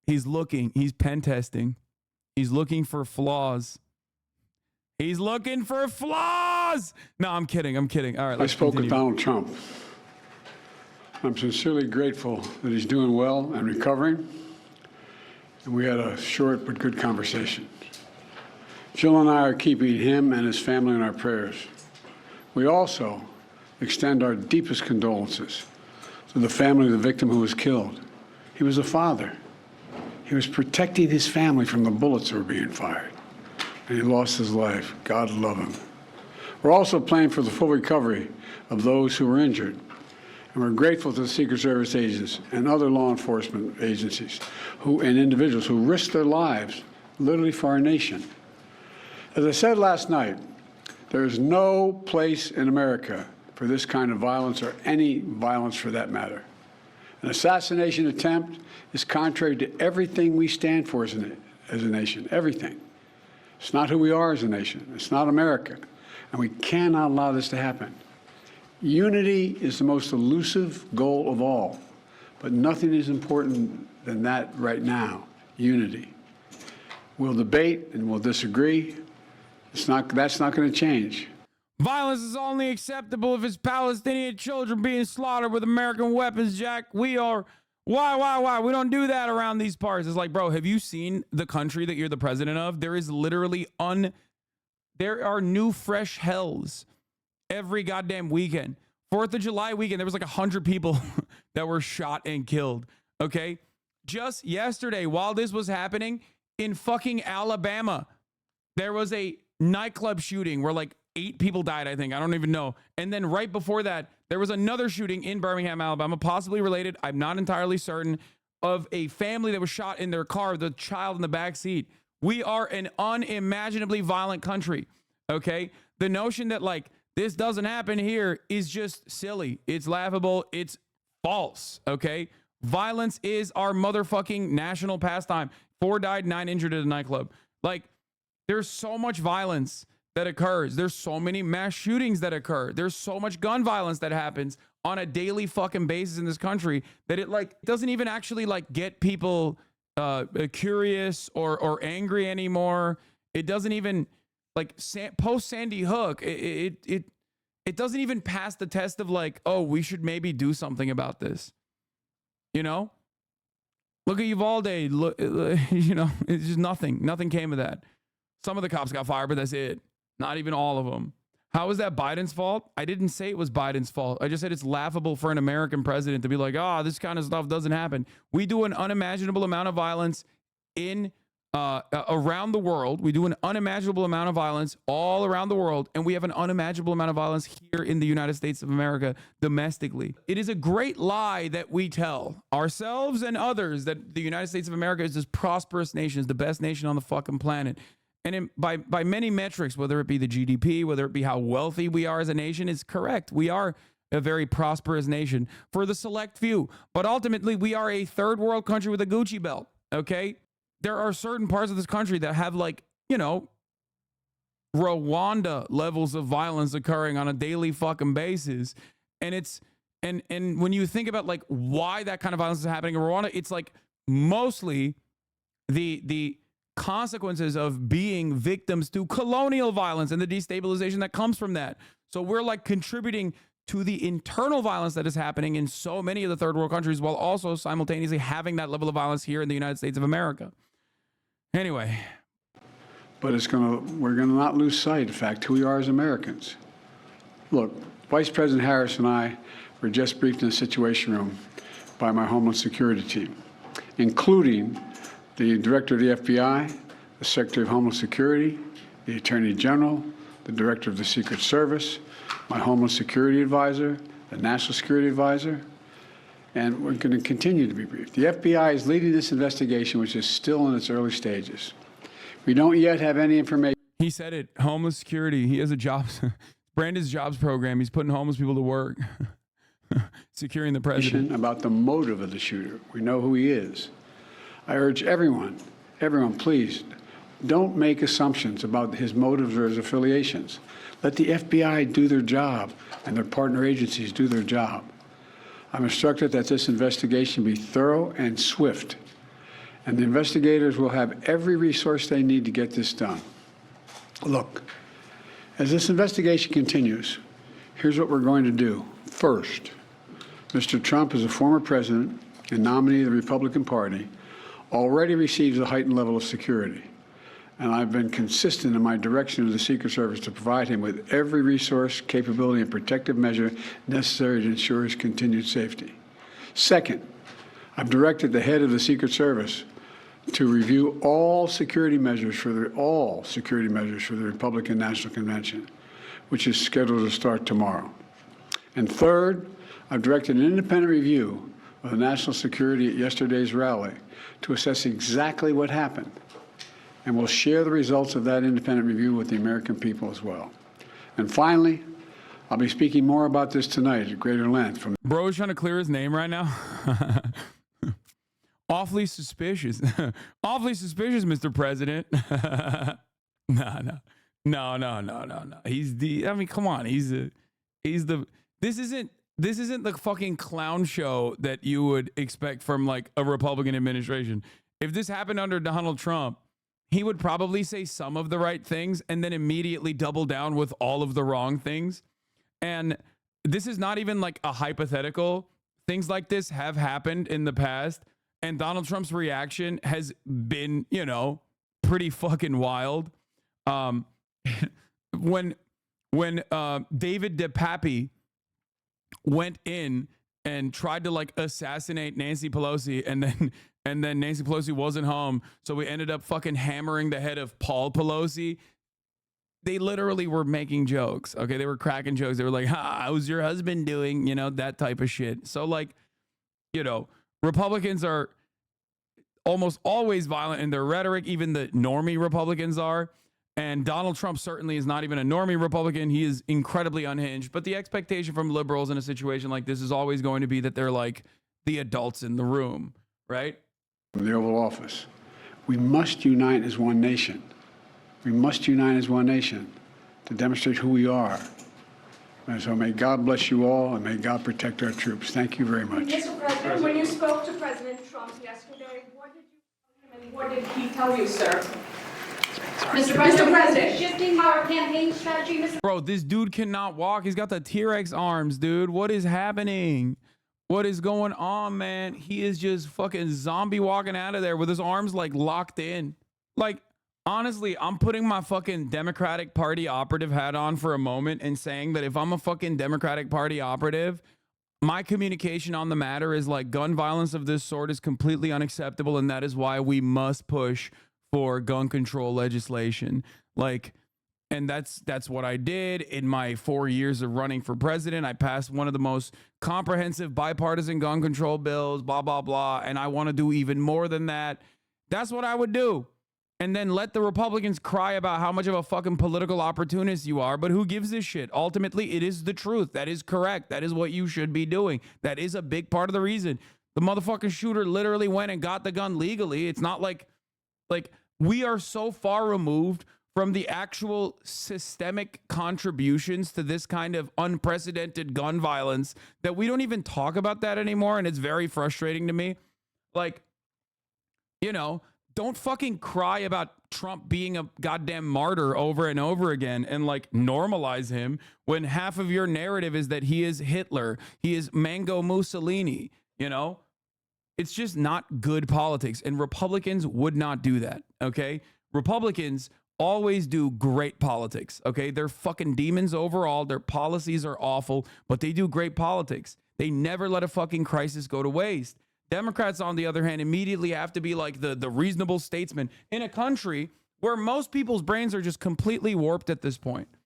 He's pen testing. He's looking for flaws. He's looking for flaws. No, I'm kidding. All right, I spoke with Donald Trump. I'm sincerely grateful that he's doing well and recovering. And we had a short but good conversation. Jill and I are keeping him and his family in our prayers. We also extend our deepest condolences to the family of the victim who was killed. He was a father. He was protecting his family from the bullets that were being fired. And he lost his life. God love him. We're also praying for the full recovery of those who were injured. And we're grateful to the Secret Service agents and other law enforcement agencies and individuals who risked their lives literally for our nation. As I said last night, there is no place in America for this kind of violence or any violence for that matter. An assassination attempt is contrary to everything we stand for as a nation, everything. It's not who we are as a nation. It's not America. And we cannot allow this to happen. Unity is the most elusive goal of all, but nothing is important than that right now, unity. We'll debate and we'll disagree. That's not going to change. Violence is only acceptable if it's Palestinian children being slaughtered with American weapons, Jack. Why? We don't do that around these parts. It's like, bro, have you seen the country that you're the president of? There is literally there are new fresh hells every goddamn weekend. 4th of July weekend, there was like 100 people that were shot and killed, okay? Just yesterday, while this was happening, in fucking Alabama, there was a nightclub shooting where like 8 people died, I think. I don't even know. And then right before that, there was another shooting in Birmingham, Alabama, possibly related, I'm not entirely certain, of a family that was shot in their car, the child in the back seat. We are an unimaginably violent country, okay? The notion that like this doesn't happen here is just silly. It's laughable. It's false, okay? Violence is our motherfucking national pastime. 4 died, 9 injured at a nightclub. Like, there's so much violence that occurs. There's so many mass shootings that occur. There's so much gun violence that happens on a daily fucking basis in this country that it like doesn't even actually like get people curious or angry anymore. It doesn't even like post Sandy Hook. It doesn't even pass the test of like, oh, we should maybe do something about this. You know, look at Uvalde. Look, you know, it's just nothing. Nothing came of that. Some of the cops got fired, but that's it. Not even all of them. How is that Biden's fault? I didn't say it was Biden's fault. I just said it's laughable for an American president to be like, oh, this kind of stuff doesn't happen. We do an unimaginable amount of violence in around the world. We do an unimaginable amount of violence all around the world, and we have an unimaginable amount of violence here in the United States of America domestically. It is a great lie that we tell ourselves and others that the United States of America is this prosperous nation, is the best nation on the fucking planet. And by many metrics, whether it be the GDP, whether it be how wealthy we are as a nation, is correct. We are a very prosperous nation for the select few. But ultimately, we are a third world country with a Gucci belt, okay? There are certain parts of this country that have like, you know, Rwanda levels of violence occurring on a daily fucking basis. And it's, and when you think about like why that kind of violence is happening in Rwanda, it's like mostly the consequences of being victims to colonial violence and the destabilization that comes from that. So we're like contributing to the internal violence that is happening in so many of the third world countries while also simultaneously having that level of violence here in the United States of America. Anyway. But we're gonna not lose sight, in fact, who we are as Americans. Look, Vice President Harris and I were just briefed in the Situation Room by my Homeland Security team, including the Director of the FBI, the Secretary of Homeland Security, the Attorney General, the Director of the Secret Service, my Homeland Security Advisor, the National Security Advisor, and we're going to continue to be briefed. The FBI is leading this investigation, which is still in its early stages. We don't yet have any information. He said it, homeless security. He has a jobs, Brandon's jobs program. He's putting homeless people to work, securing the president. About the motive of the shooter. We know who he is. I urge everyone, please, don't make assumptions about his motives or his affiliations. Let the FBI do their job and their partner agencies do their job. I'm instructed that this investigation be thorough and swift. And the investigators will have every resource they need to get this done. Look, as this investigation continues, here's what we're going to do. First, Mr. Trump, as a former president and nominee of the Republican Party, already receives a heightened level of security. And I've been consistent in my direction to the Secret Service to provide him with every resource, capability, and protective measure necessary to ensure his continued safety. Second, I've directed the head of the Secret Service to review all security measures for the Republican National Convention, which is scheduled to start tomorrow. And third, I've directed an independent review of the national security at yesterday's rally to assess exactly what happened. And we'll share the results of that independent review with the American people as well. And finally, I'll be speaking more about this tonight at greater length. Bro is trying to clear his name right now. Awfully suspicious. Awfully suspicious, Mr. President. No. I mean, come on. This isn't the fucking clown show that you would expect from like a Republican administration. If this happened under Donald Trump, he would probably say some of the right things and then immediately double down with all of the wrong things. And this is not even like a hypothetical. Things like this have happened in the past. And Donald Trump's reaction has been, pretty fucking wild. When David DePappy went in and tried to like assassinate Nancy Pelosi, and then Nancy Pelosi wasn't home, so we ended up fucking hammering the head of Paul Pelosi. They literally were making jokes. Okay, they were cracking jokes. They were like, how's your husband doing? That type of shit. So like, Republicans are almost always violent in their rhetoric. Even the normie Republicans are. And Donald Trump certainly is not even a normie Republican. He is incredibly unhinged. But the expectation from liberals in a situation like this is always going to be that they're like the adults in the room, right? The Oval Office. We must unite as one nation. We must unite as one nation to demonstrate who we are. And so may God bless you all, and may God protect our troops. Thank you very much. Mr. President, when you spoke to President Trump yesterday, what did you tell him and what did he tell you, sir? Mr. President, shifting our campaign strategy, Mr. Bro, this dude cannot walk. He's got the T-Rex arms, dude. What is happening? What is going on, man? He is just fucking zombie walking out of there with his arms like locked in. Like, honestly, I'm putting my fucking Democratic Party operative hat on for a moment and saying that if I'm a fucking Democratic Party operative, my communication on the matter is like gun violence of this sort is completely unacceptable, and that is why we must push for gun control legislation. Like, and that's what I did in my 4 years of running for president. I passed one of the most comprehensive bipartisan gun control bills, blah, blah, blah. And I want to do even more than that. That's what I would do. And then let the Republicans cry about how much of a fucking political opportunist you are. But who gives a shit? Ultimately, it is the truth. That is correct. That is what you should be doing. That is a big part of the reason. The motherfucking shooter literally went and got the gun legally. It's not like we are so far removed from the actual systemic contributions to this kind of unprecedented gun violence that we don't even talk about that anymore. And it's very frustrating to me. Like, don't fucking cry about Trump being a goddamn martyr over and over again and like normalize him when half of your narrative is that he is Hitler. He is Mango Mussolini, It's just not good politics, and Republicans would not do that, okay? Republicans always do great politics, okay? They're fucking demons overall. Their policies are awful, but they do great politics. They never let a fucking crisis go to waste. Democrats, on the other hand, immediately have to be like the reasonable statesman in a country where most people's brains are just completely warped at this point.